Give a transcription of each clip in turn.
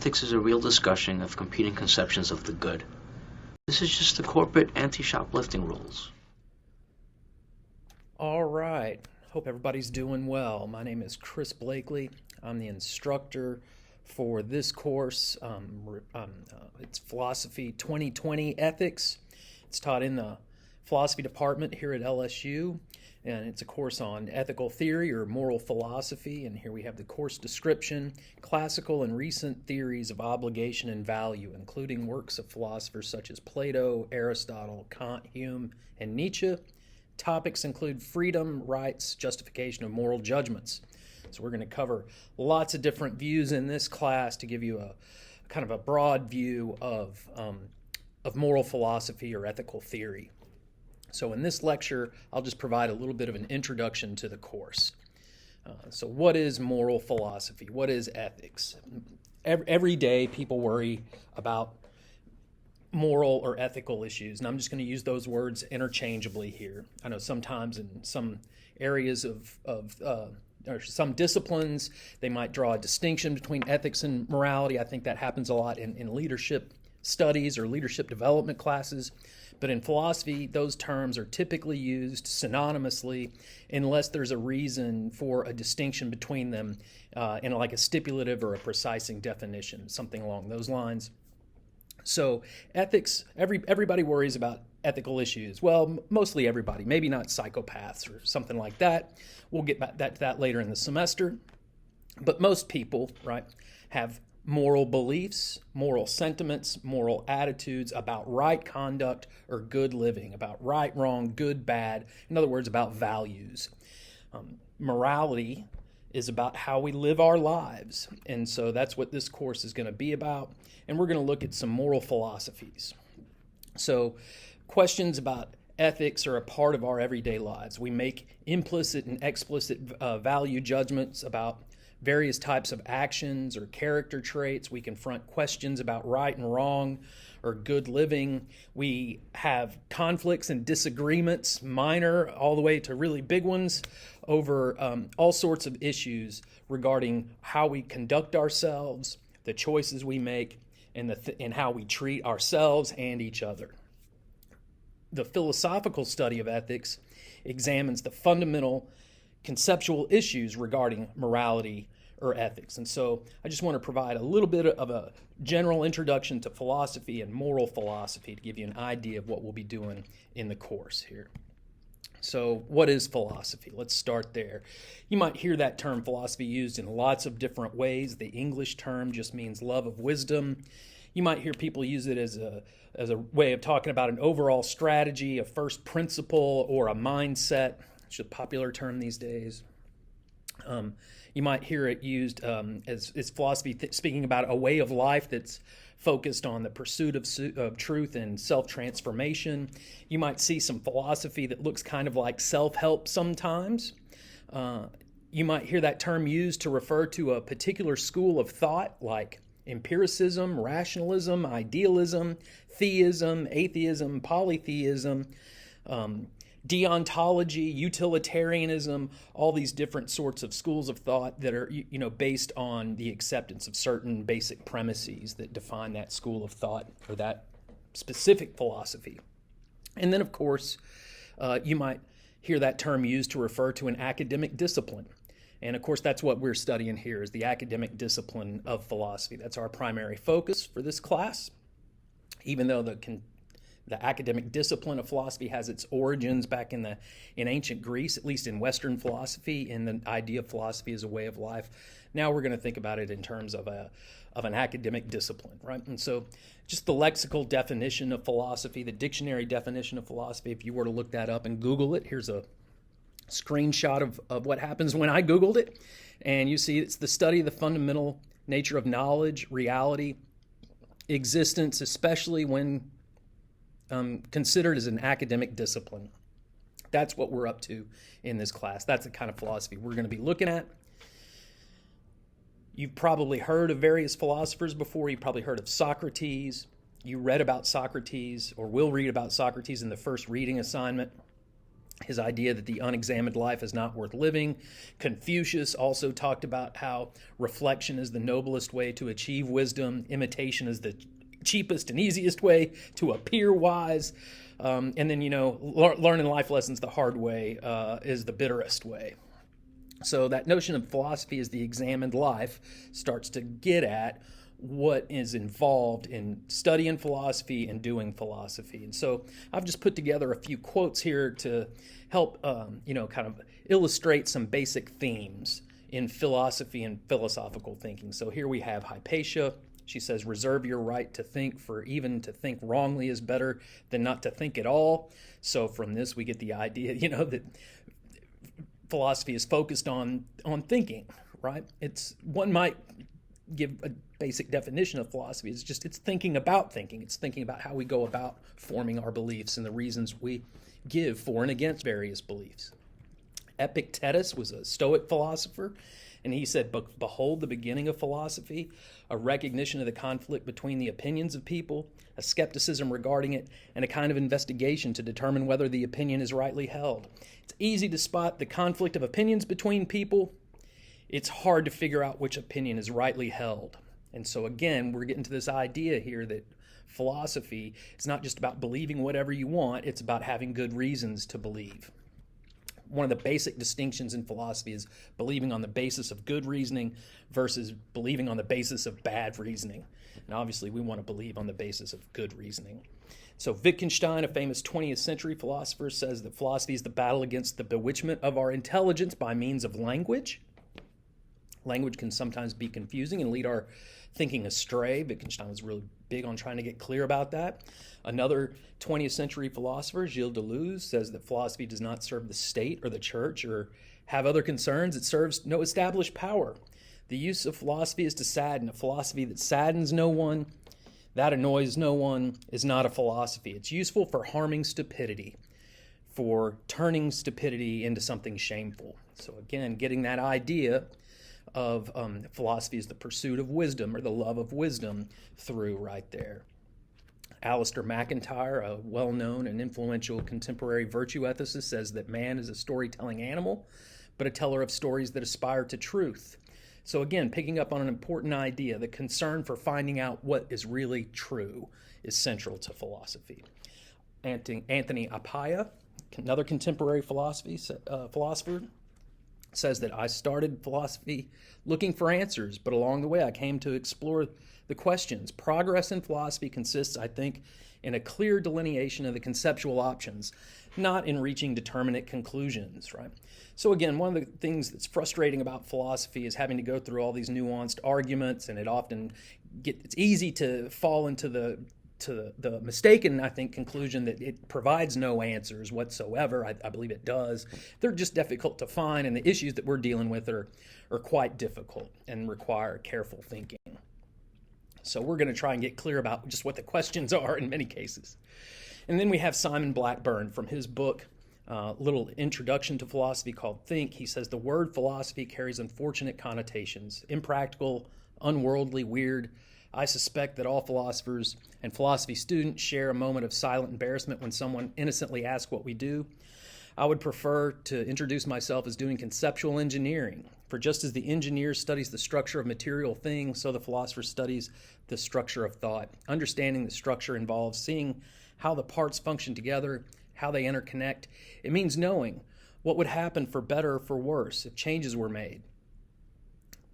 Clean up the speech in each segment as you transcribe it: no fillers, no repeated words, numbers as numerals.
ethics is a real discussion of competing conceptions of the good. This is just the corporate anti-shoplifting rules. All right. Hope everybody's doing well. My name is Chris Blakely. I'm the instructor for this course. It's Philosophy 2020 Ethics. It's taught in the philosophy department here at LSU, and it's a course on ethical theory or moral philosophy. And here we have the course description: classical and recent theories of obligation and value, including works of philosophers such as Plato, Aristotle, Kant, Hume, and Nietzsche. Topics include freedom, rights, justification of moral judgments. So we're going to cover lots of different views in this class to give you a kind of a broad view of moral philosophy or ethical theory. So in this lecture, I'll just provide a little bit of an introduction to the course. So what is moral philosophy? What is ethics? Every day people worry about moral or ethical issues, and I'm just going to use those words interchangeably here. I know sometimes in some areas or some disciplines, they might draw a distinction between ethics and morality. I think that happens a lot in leadership studies or leadership development classes. But in philosophy, those terms are typically used synonymously unless there's a reason for a distinction between them in like a stipulative or a precising definition, something along those lines. So ethics, everybody worries about ethical issues. Well, mostly everybody, maybe not psychopaths or something like that. We'll get back to that later in the semester. But most people, right, have moral beliefs, moral sentiments, moral attitudes about right conduct or good living, about right, wrong, good, bad. In other words, about values. Morality is about how we live our lives. And so that's what this course is going to be about. And we're going to look at some moral philosophies. So questions about ethics are a part of our everyday lives. We make implicit and explicit value judgments about various types of actions or character traits. We confront questions about right and wrong or good living. We have conflicts and disagreements, minor all the way to really big ones, over all sorts of issues regarding how we conduct ourselves, the choices we make, and how we treat ourselves and each other. The philosophical study of ethics examines the fundamental conceptual issues regarding morality or ethics. And so I just want to provide a little bit of a general introduction to philosophy and moral philosophy to give you an idea of what we'll be doing in the course here. So what is philosophy? Let's start there. You might hear that term philosophy used in lots of different ways. The English term just means love of wisdom. You might hear people use it as a way of talking about an overall strategy, a first principle, or a mindset. It's a popular term these days. You might hear it used as philosophy speaking about a way of life that's focused on the pursuit of truth and self-transformation. You might see some philosophy that looks kind of like self-help sometimes. You might hear that term used to refer to a particular school of thought like empiricism, rationalism, idealism, theism, atheism, polytheism, deontology, utilitarianism, all these different sorts of schools of thought that are, based on the acceptance of certain basic premises that define that school of thought or that specific philosophy. And then, of course, you might hear that term used to refer to an academic discipline. And of course, that's what we're studying here, is the academic discipline of philosophy. That's our primary focus for this class, even though the academic discipline of philosophy has its origins back in ancient Greece, at least in Western philosophy, in the idea of philosophy as a way of life. Now we're going to think about it in terms of an academic discipline, right? And so just the lexical definition of philosophy, the dictionary definition of philosophy, if you were to look that up and Google it, here's a screenshot of what happens when I Googled it. And you see it's the study of the fundamental nature of knowledge, reality, existence, especially when considered as an academic discipline. That's what we're up to in this class. That's the kind of philosophy we're going to be looking at. You've probably heard of various philosophers before. You've probably heard of Socrates. You read about Socrates or will read about Socrates in the first reading assignment. his idea that the unexamined life is not worth living. Confucius also talked about how reflection is the noblest way to achieve wisdom, imitation is the cheapest and easiest way to appear wise. And then, learning life lessons the hard way is the bitterest way. So that notion of philosophy as the examined life starts to get at what is involved in studying philosophy and doing philosophy. And so I've just put together a few quotes here to help, kind of illustrate some basic themes in philosophy and philosophical thinking. So here we have Hypatia. She says, reserve your right to think, for even to think wrongly is better than not to think at all. So from this, we get the idea, that philosophy is focused on thinking, right? One might give a basic definition of philosophy. It's thinking about thinking. It's thinking about how we go about forming our beliefs and the reasons we give for and against various beliefs. Epictetus was a Stoic philosopher, and he said, behold the beginning of philosophy, a recognition of the conflict between the opinions of people, a skepticism regarding it, and a kind of investigation to determine whether the opinion is rightly held. It's easy to spot the conflict of opinions between people. It's hard to figure out which opinion is rightly held. And so again, we're getting to this idea here that philosophy is not just about believing whatever you want, it's about having good reasons to believe. One of the basic distinctions in philosophy is believing on the basis of good reasoning versus believing on the basis of bad reasoning. And obviously, we want to believe on the basis of good reasoning. So Wittgenstein, a famous 20th century philosopher, says that philosophy is the battle against the bewitchment of our intelligence by means of language. Language can sometimes be confusing and lead our thinking astray. Wittgenstein was really big on trying to get clear about that. Another 20th century philosopher, Gilles Deleuze, says that philosophy does not serve the state or the church or have other concerns. It serves no established power. The use of philosophy is to sadden. A philosophy that saddens no one, that annoys no one, is not a philosophy. It's useful for harming stupidity, for turning stupidity into something shameful. So again, getting that idea of philosophy is the pursuit of wisdom or the love of wisdom through right there. Alistair McIntyre, a well-known and influential contemporary virtue ethicist, says that man is a storytelling animal, but a teller of stories that aspire to truth. So again, picking up on an important idea, the concern for finding out what is really true is central to philosophy. Anthony Appiah, another contemporary philosopher, says that I started philosophy looking for answers, but along the way I came to explore the questions. Progress in philosophy consists, I think, in a clear delineation of the conceptual options, not in reaching determinate conclusions, right? So again, one of the things that's frustrating about philosophy is having to go through all these nuanced arguments, and it's easy to fall into the mistaken, I think, conclusion that it provides no answers whatsoever. I believe it does. They're just difficult to find, and the issues that we're dealing with are quite difficult and require careful thinking. So we're going to try and get clear about just what the questions are in many cases. And then we have Simon Blackburn from his book, little introduction to philosophy called Think. He says the word philosophy carries unfortunate connotations, impractical, unworldly, weird. I suspect that all philosophers and philosophy students share a moment of silent embarrassment when someone innocently asks what we do. I would prefer to introduce myself as doing conceptual engineering, for just as the engineer studies the structure of material things, so the philosopher studies the structure of thought. Understanding the structure involves seeing how the parts function together, how they interconnect. It means knowing what would happen for better or for worse if changes were made.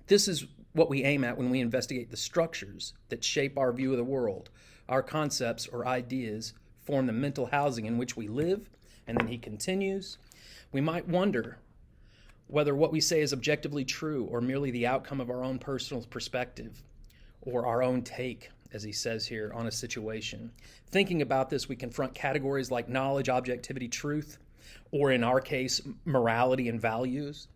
This is what we aim at when we investigate the structures that shape our view of the world. Our concepts or ideas form the mental housing in which we live. And then he continues, we might wonder whether what we say is objectively true or merely the outcome of our own personal perspective or our own take, as he says here, on a situation. Thinking about this, we confront categories like knowledge, objectivity, truth, or in our case, morality and values.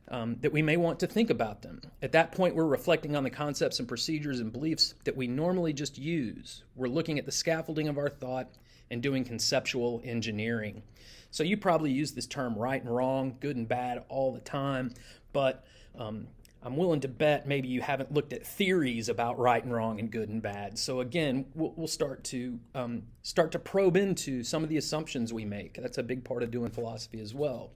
That we may want to think about them. At that point, we're reflecting on the concepts and procedures and beliefs that we normally just use. We're looking at the scaffolding of our thought and doing conceptual engineering. So you probably use this term right and wrong, good and bad all the time, but I'm willing to bet maybe you haven't looked at theories about right and wrong and good and bad. So again, we'll start to probe into some of the assumptions we make. That's a big part of doing philosophy as well.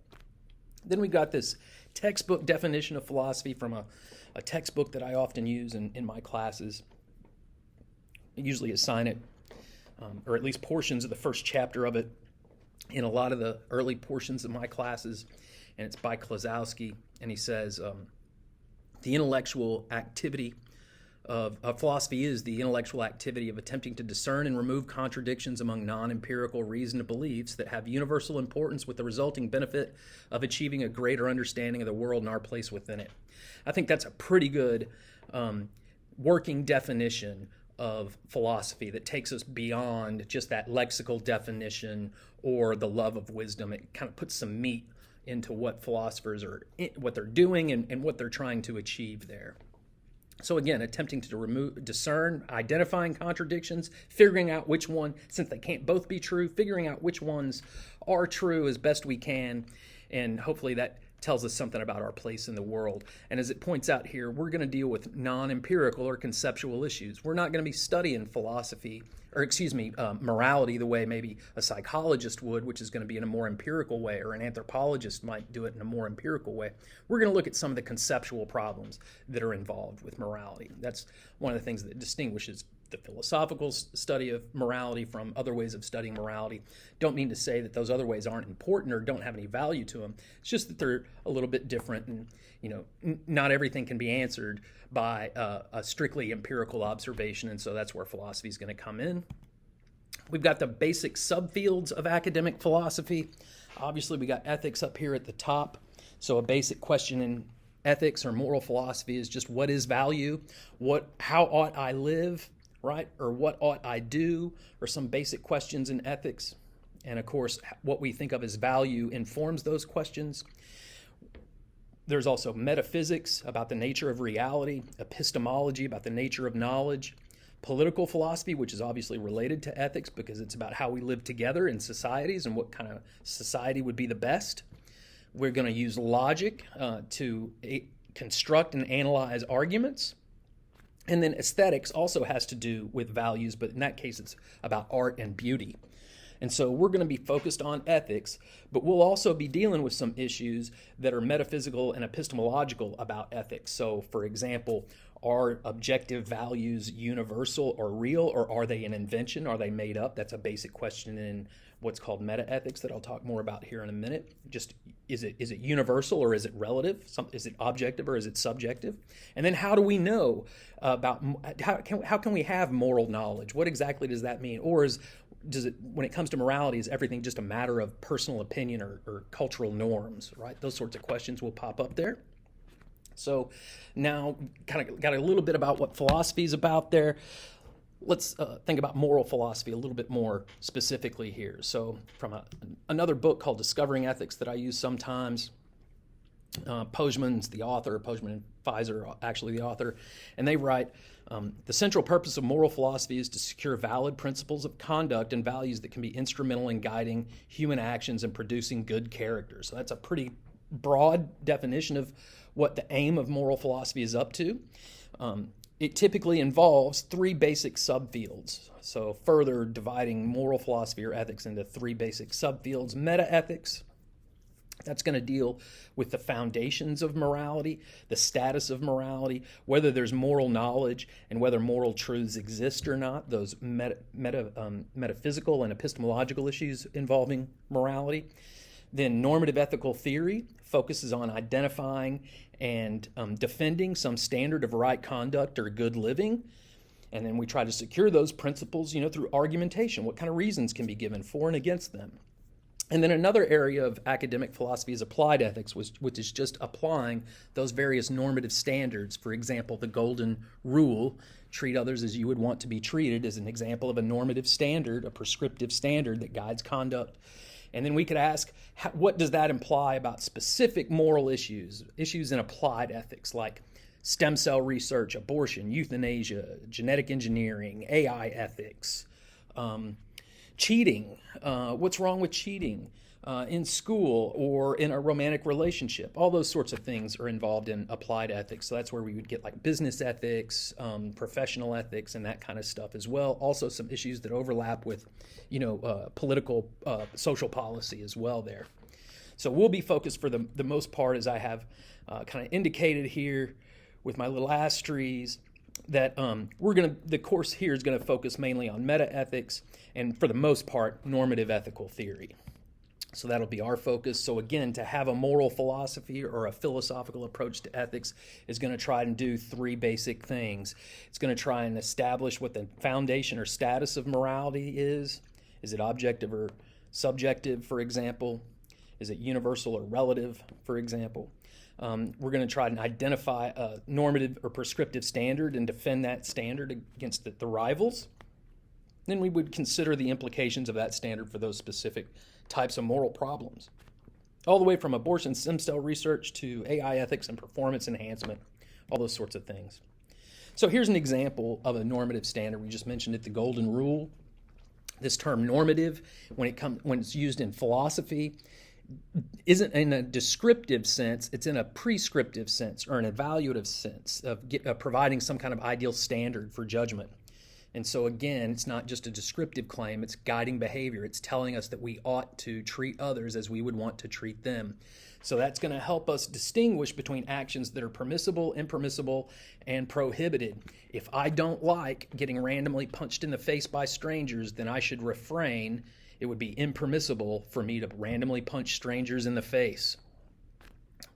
Then we got this textbook definition of philosophy from a textbook that I often use in my classes. I usually assign it, or at least portions of the first chapter of it, in a lot of the early portions of my classes, and it's by Klosowski, and he says, the intellectual activity of philosophy is the intellectual activity of attempting to discern and remove contradictions among non-empirical reasoned beliefs that have universal importance with the resulting benefit of achieving a greater understanding of the world and our place within it. I think that's a pretty good working definition of philosophy that takes us beyond just that lexical definition or the love of wisdom. It kind of puts some meat into what philosophers are, what they're doing and what they're trying to achieve there. So again, attempting to discern, identifying contradictions, figuring out which one, since they can't both be true, figuring out which ones are true as best we can, and hopefully that tells us something about our place in the world. And as it points out here, we're going to deal with non-empirical or conceptual issues. We're not going to be studying philosophy, or morality the way maybe a psychologist would, which is going to be in a more empirical way, or an anthropologist might do it in a more empirical way. We're going to look at some of the conceptual problems that are involved with morality. That's one of the things that distinguishes the philosophical study of morality from other ways of studying morality. Don't mean to say that those other ways aren't important or don't have any value to them. It's just that they're a little bit different, and not everything can be answered by a strictly empirical observation, and so that's where philosophy is going to come in. We've got the basic subfields of academic philosophy. Obviously, we got ethics up here at the top. So a basic question in ethics or moral philosophy is just, what is value? How ought I live? Right? Or what ought I do? Or some basic questions in ethics. And of course, what we think of as value informs those questions. There's also metaphysics about the nature of reality, epistemology about the nature of knowledge, political philosophy, which is obviously related to ethics because it's about how we live together in societies and what kind of society would be the best. We're going to use logic to construct and analyze arguments. And then aesthetics also has to do with values, but in that case, it's about art and beauty. And so we're going to be focused on ethics, but we'll also be dealing with some issues that are metaphysical and epistemological about ethics. So, for example, are objective values universal or real, or are they an invention? Are they made up? That's a basic question in what's called metaethics that I'll talk more about here in a minute. Just, is it universal or is it relative? Is it objective or is it subjective? And then how do we know about, how can we have moral knowledge? What exactly does that mean? Or when it comes to morality, is everything just a matter of personal opinion or cultural norms, right? Those sorts of questions will pop up there. So now kind of got a little bit about what philosophy is about there. Let's think about moral philosophy a little bit more specifically here. So from another book called Discovering Ethics that I use sometimes, Postman's the author, Postman and Pfizer are actually the author, and they write, the central purpose of moral philosophy is to secure valid principles of conduct and values that can be instrumental in guiding human actions and producing good character. So that's a pretty broad definition of what the aim of moral philosophy is up to. It typically involves three basic subfields. So further dividing moral philosophy or ethics into three basic subfields. Metaethics, that's going to deal with the foundations of morality, the status of morality, whether there's moral knowledge and whether moral truths exist or not, those metaphysical and epistemological issues involving morality. Then normative ethical theory focuses on identifying and defending some standard of right conduct or good living. And then we try to secure those principles, through argumentation. What kind of reasons can be given for and against them? And then another area of academic philosophy is applied ethics, which is just applying those various normative standards. For example, the golden rule, treat others as you would want to be treated, is an example of a normative standard, a prescriptive standard that guides conduct. And then we could ask, what does that imply about specific moral issues in applied ethics, like stem cell research, abortion, euthanasia, genetic engineering, AI ethics, cheating, what's wrong with cheating, in school or in a romantic relationship. All those sorts of things are involved in applied ethics. So that's where we would get like business ethics, professional ethics, and that kind of stuff as well. Also some issues that overlap with, political, social policy as well there. So we'll be focused for the most part, as I have kind of indicated here with my little asterisks, that the course here is going to focus mainly on meta-ethics and, for the most part, normative ethical theory. So that'll be our focus. So again, to have a moral philosophy or a philosophical approach to ethics is going to try and do three basic things. It's going to try and establish what the foundation or status of morality is. Is it objective or subjective, for example? Is it universal or relative, for example? We're going to try and identify a normative or prescriptive standard and defend that standard against the rivals. Then we would consider the implications of that standard for those specific types of moral problems, all the way from abortion stem cell research to AI ethics and performance enhancement, all those sorts of things. So here's an example of a normative standard. We just mentioned it, the golden rule. This term normative, when it's used in philosophy, isn't in a descriptive sense, it's in a prescriptive sense or an evaluative sense of providing some kind of ideal standard for judgment. And so again, it's not just a descriptive claim, it's guiding behavior. It's telling us that we ought to treat others as we would want to treat them. So that's going to help us distinguish between actions that are permissible, impermissible, and prohibited. If I don't like getting randomly punched in the face by strangers, then I should refrain. It would be impermissible for me to randomly punch strangers in the face.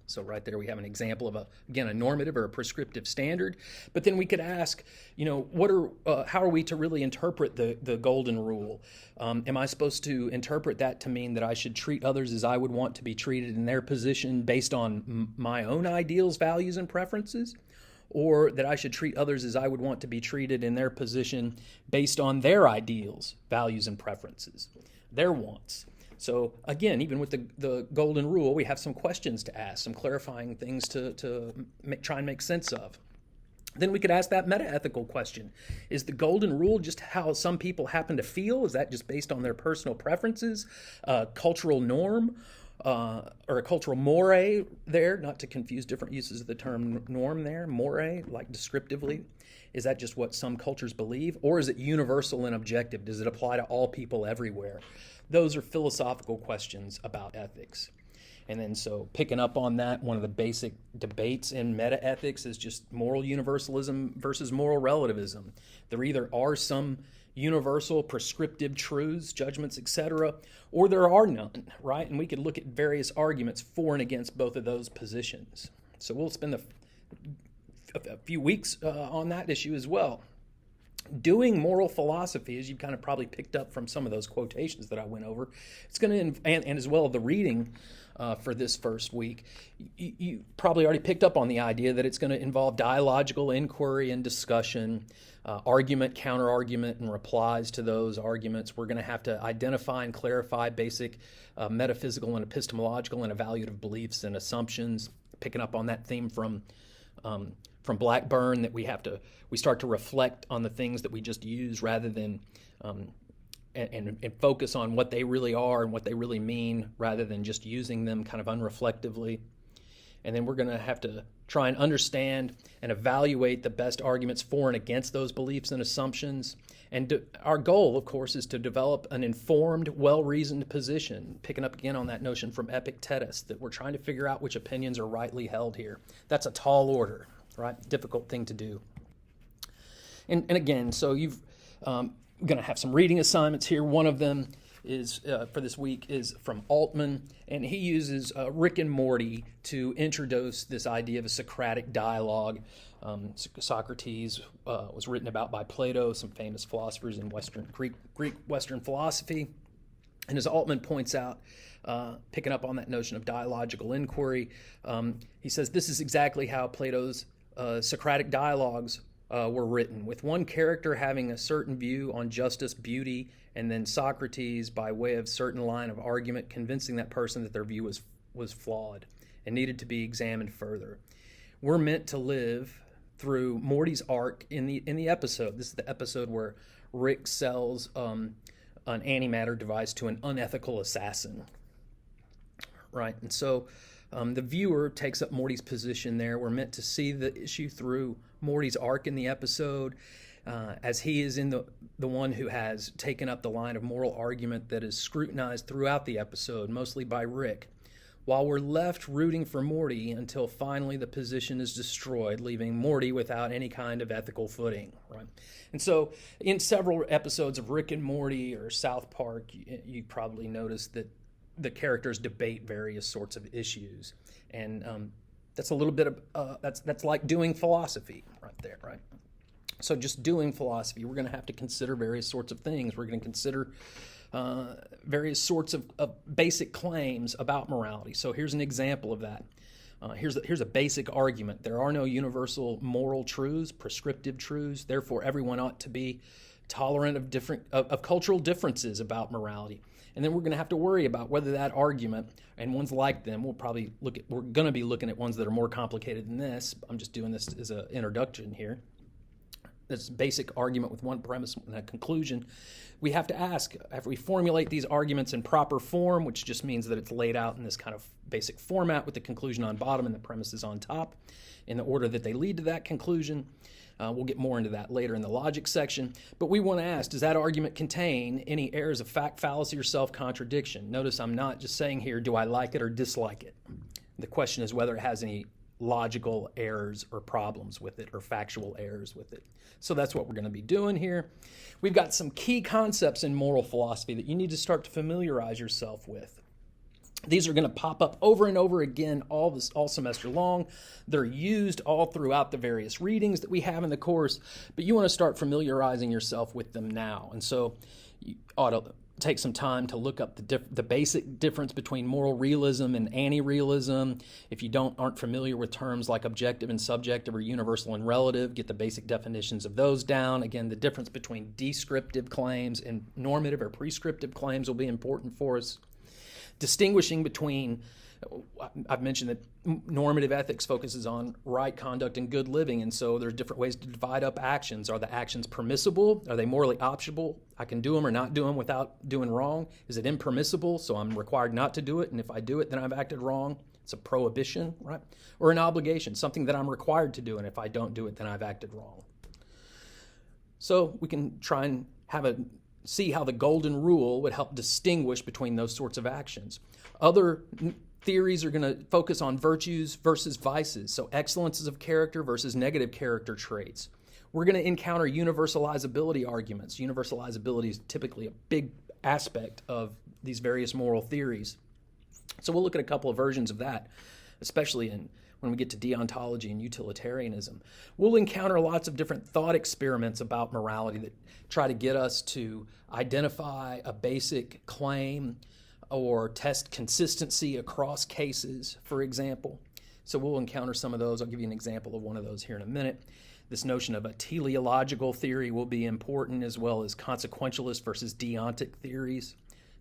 So right there we have an example of a normative or a prescriptive standard. But then we could ask, how are we to really interpret the golden rule? Am I supposed to interpret that to mean that I should treat others as I would want to be treated in their position based on my own ideals, values, and preferences? Or that I should treat others as I would want to be treated in their position based on their ideals, values, and preferences, their wants? So again, even with the golden rule, we have some questions to ask, some clarifying things to try and make sense of. Then we could ask that meta-ethical question. Is the golden rule just how some people happen to feel? Is that just based on their personal preferences, cultural norm, or a cultural mores there, not to confuse different uses of the term norm there, more, like descriptively? Is that just what some cultures believe? Or is it universal and objective? Does it apply to all people everywhere? Those are philosophical questions about ethics. And then so picking up on that, one of the basic debates in meta-ethics is just moral universalism versus moral relativism. There either are some universal prescriptive truths, judgments, etc., or there are none, right? And we could look at various arguments for and against both of those positions. So we'll spend a few weeks on that issue as well. Doing moral philosophy, as you've kind of probably picked up from some of those quotations that I went over, it's going to, and as well the reading for this first week, you probably already picked up on the idea that it's going to involve dialogical inquiry and discussion, argument, counter-argument, and replies to those arguments. We're going to have to identify and clarify basic metaphysical and epistemological and evaluative beliefs and assumptions, picking up on that theme from Blackburn, that we start to reflect on the things that we just use rather than and focus on what they really are and what they really mean rather than just using them kind of unreflectively. And then we're going to have to try and understand and evaluate the best arguments for and against those beliefs and assumptions. And our goal, of course, is to develop an informed, well-reasoned position, picking up again on that notion from Epictetus, that we're trying to figure out which opinions are rightly held here. That's a tall order, right? Difficult thing to do. And again, so you've going to have some reading assignments here. One of them is for this week is from Altman, and he uses Rick and Morty to introduce this idea of a Socratic dialogue. Socrates was written about by Plato, some famous philosophers in Greek Western philosophy. And as Altman points out, picking up on that notion of dialogical inquiry, he says this is exactly how Plato's Socratic dialogues were written, with one character having a certain view on justice, beauty, and then Socrates, by way of certain line of argument, convincing that person that their view was flawed and needed to be examined further. We're meant to live through Morty's arc in the episode. This is the episode where Rick sells an antimatter device to an unethical assassin. right? And so the viewer takes up Morty's position there. We're meant to see the issue through Morty's arc in the episode, as he is in the one who has taken up the line of moral argument that is scrutinized throughout the episode, mostly by Rick, while we're left rooting for Morty until finally the position is destroyed, leaving Morty without any kind of ethical footing, right? And so in several episodes of Rick and Morty or South Park, you probably noticed that the characters debate various sorts of issues. And that's a little bit of, that's like doing philosophy right there, right? So just doing philosophy, we're going to have to consider various sorts of things. We're going to consider various sorts of basic claims about morality. So here's an example of that. Here's a basic argument. There are no universal moral truths, prescriptive truths. Therefore, everyone ought to be tolerant of cultural differences about morality. And then we're going to have to worry about whether that argument and ones like them, we're going to be looking at ones that are more complicated than this. I'm just doing this as an introduction here. This basic argument with one premise and a conclusion. We have to ask, if we formulate these arguments in proper form, which just means that it's laid out in this kind of basic format with the conclusion on bottom and the premises on top, in the order that they lead to that conclusion. We'll get more into that later in the logic section. But we want to ask, does that argument contain any errors of fact, fallacy, or self-contradiction? Notice I'm not just saying here, do I like it or dislike it? The question is whether it has any logical errors or problems with it or factual errors with it. So that's what we're going to be doing here. We've got some key concepts in moral philosophy that you need to start to familiarize yourself with. These are going to pop up over and over again all semester long. They're used all throughout the various readings that we have in the course, but you want to start familiarizing yourself with them now. And so you ought to take some time to look up the basic difference between moral realism and anti-realism. If you aren't familiar with terms like objective and subjective or universal and relative, get the basic definitions of those down. Again, the difference between descriptive claims and normative or prescriptive claims will be important for us. Distinguishing between, I've mentioned that normative ethics focuses on right conduct and good living, and so there's different ways to divide up actions. Are the actions permissible? Are they morally optional? I can do them or not do them without doing wrong. Is it impermissible? So I'm required not to do it, and if I do it, then I've acted wrong. It's a prohibition, right? Or an obligation, something that I'm required to do, and if I don't do it, then I've acted wrong. So we can try and see how the golden rule would help distinguish between those sorts of actions. Other theories are going to focus on virtues versus vices, so excellences of character versus negative character traits. We're going to encounter universalizability arguments. Universalizability is typically a big aspect of these various moral theories. So we'll look at a couple of versions of that, especially when we get to deontology and utilitarianism. We'll encounter lots of different thought experiments about morality that try to get us to identify a basic claim or test consistency across cases, for example. So we'll encounter some of those. I'll give you an example of one of those here in a minute. This notion of a teleological theory will be important, as well as consequentialist versus deontic theories.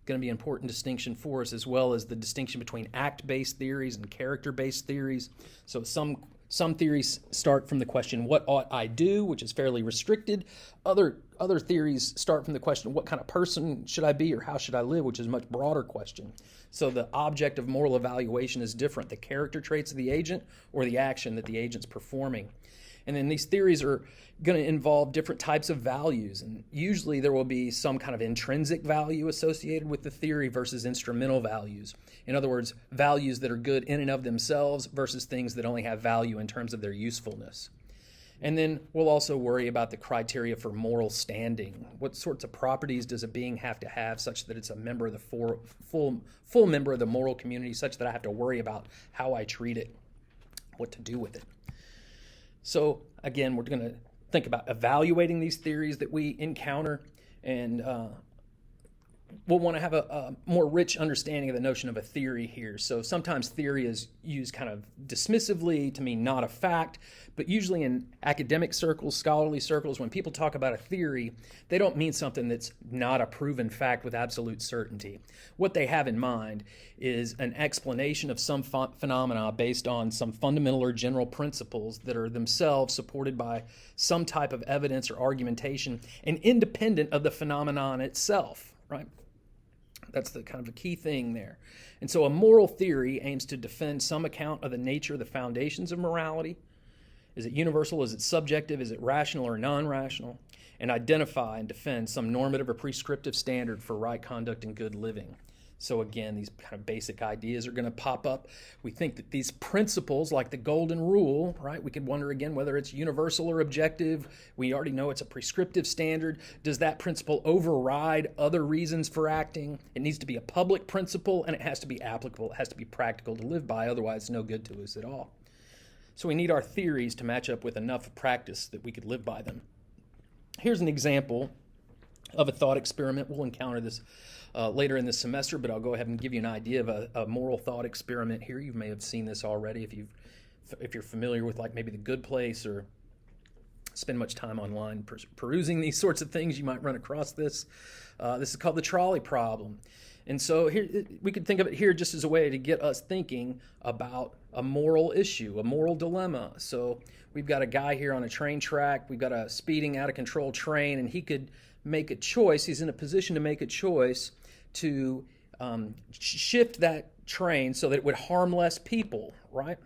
Going to be an important distinction for us, as well as the distinction between act-based theories and character-based theories. So some theories start from the question, what ought I do, which is fairly restricted. Other theories start from the question, what kind of person should I be or how should I live, which is a much broader question. So the object of moral evaluation is different, the character traits of the agent or the action that the agent's performing. And then these theories are going to involve different types of values. And usually there will be some kind of intrinsic value associated with the theory versus instrumental values. In other words, values that are good in and of themselves versus things that only have value in terms of their usefulness. And then we'll also worry about the criteria for moral standing. What sorts of properties does a being have to have such that it's a member of the full member of the moral community, such that I have to worry about how I treat it, what to do with it. So again, we're going to think about evaluating these theories that we encounter, and we'll want to have a more rich understanding of the notion of a theory here. So sometimes theory is used kind of dismissively to mean not a fact, but usually in academic circles, scholarly circles, when people talk about a theory, they don't mean something that's not a proven fact with absolute certainty. What they have in mind is an explanation of some phenomena based on some fundamental or general principles that are themselves supported by some type of evidence or argumentation and independent of the phenomenon itself, right? That's the kind of a key thing there. And so a moral theory aims to defend some account of the nature of the foundations of morality. Is it universal? Is it subjective? Is it rational or non-rational? And identify and defend some normative or prescriptive standard for right conduct and good living. So again, these kind of basic ideas are going to pop up. We think that these principles, like the golden rule, right? We could wonder again whether it's universal or objective. We already know it's a prescriptive standard. Does that principle override other reasons for acting? It needs to be a public principle, and it has to be applicable. It has to be practical to live by. Otherwise, it's no good to us at all. So we need our theories to match up with enough practice that we could live by them. Here's an example of a thought experiment. We'll encounter this later in the semester, but I'll go ahead and give you an idea of a moral thought experiment here. You may have seen this already if you're familiar with like maybe The Good Place or spend much time online perusing these sorts of things. You might run across this. This is called the trolley problem. And so here we could think of it here just as a way to get us thinking about a moral issue, a moral dilemma. So we've got a guy here on a train track. We've got a speeding out of control train, and he could make a choice. He's in a position to make a choice to shift that train so that it would harm less people, right?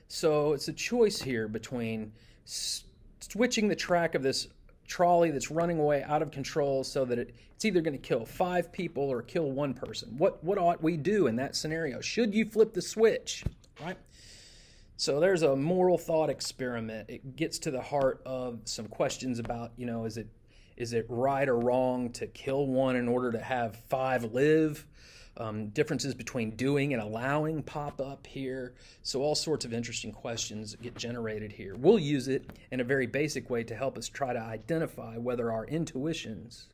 So it's a choice here between switching the track of this trolley that's running away out of control so that it's either going to kill 5 people or kill 1 person. What ought we do in that scenario? Should you flip the switch, right? So there's a moral thought experiment. It gets to the heart of some questions about, is it right or wrong to kill 1 in order to have 5 live? Differences between doing and allowing pop up here. So all sorts of interesting questions get generated here. We'll use it in a very basic way to help us try to identify whether our intuitions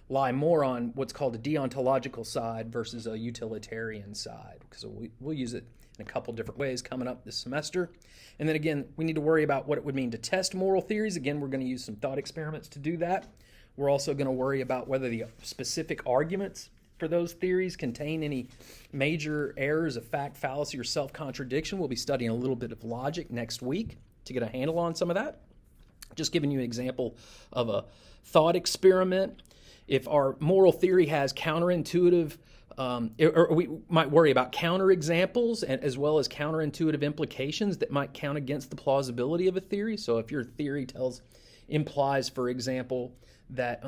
lie more on what's called a deontological side versus a utilitarian side. So we'll use it in a couple different ways coming up this semester. And then again, we need to worry about what it would mean to test moral theories. Again, we're going to use some thought experiments to do that. We're also going to worry about whether the specific arguments for those theories contain any major errors of fact, fallacy, or self-contradiction. We'll be studying a little bit of logic next week to get a handle on some of that. Just giving you an example of a thought experiment. If our moral theory has counterintuitive, or we might worry about counterexamples and as well as counterintuitive implications that might count against the plausibility of a theory. So if your theory implies, for example, that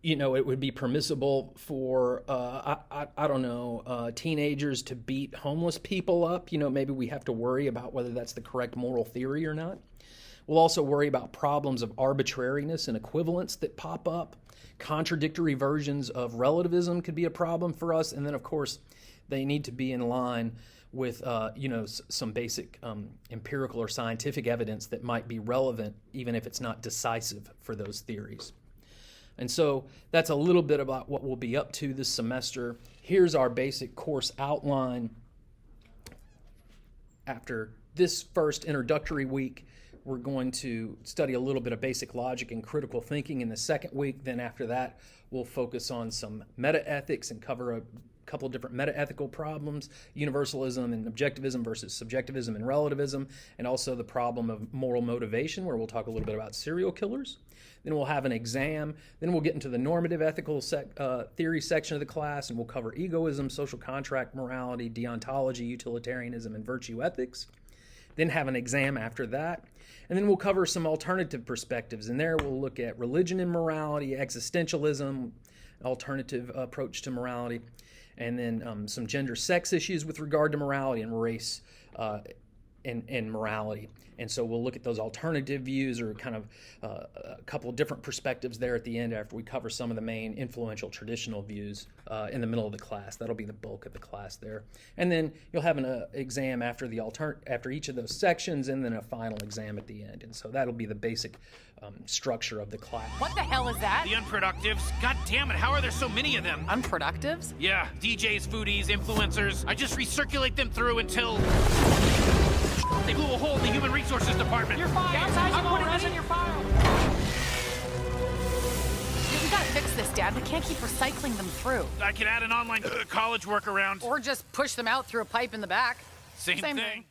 it would be permissible for, teenagers to beat homeless people up. Maybe we have to worry about whether that's the correct moral theory or not. We'll also worry about problems of arbitrariness and equivalence that pop up. Contradictory versions of relativism could be a problem for us. And then, of course, they need to be in line with, some basic empirical or scientific evidence that might be relevant, even if it's not decisive for those theories. And so that's a little bit about what we'll be up to this semester. Here's our basic course outline. After this first introductory week, we're going to study a little bit of basic logic and critical thinking in the second week. Then after that, we'll focus on some meta-ethics and cover a couple of different meta-ethical problems, universalism and objectivism versus subjectivism and relativism, and also the problem of moral motivation, where we'll talk a little bit about serial killers. Then we'll have an exam. Then we'll get into the normative ethical theory section of the class, and we'll cover egoism, social contract morality, deontology, utilitarianism, and virtue ethics. Then have an exam after that. And then we'll cover some alternative perspectives. And there we'll look at religion and morality, existentialism, alternative approach to morality, and then some gender-sex issues with regard to morality and race and morality. And so we'll look at those alternative views or kind of a couple of different perspectives there at the end after we cover some of the main influential traditional views in the middle of the class. That'll be the bulk of the class there. And then you'll have an exam after after each of those sections, and then a final exam at the end. And so that'll be the basic structure of the class. What the hell is that? The unproductives. God damn it, how are there so many of them? Unproductives? Yeah, DJs, foodies, influencers. I just recirculate them through until they blew a hole in the human resources department. You're fired. I'm putting this in your file. We gotta fix this, Dad. We can't keep recycling them through. I can add an online college workaround. Or just push them out through a pipe in the back. Same thing.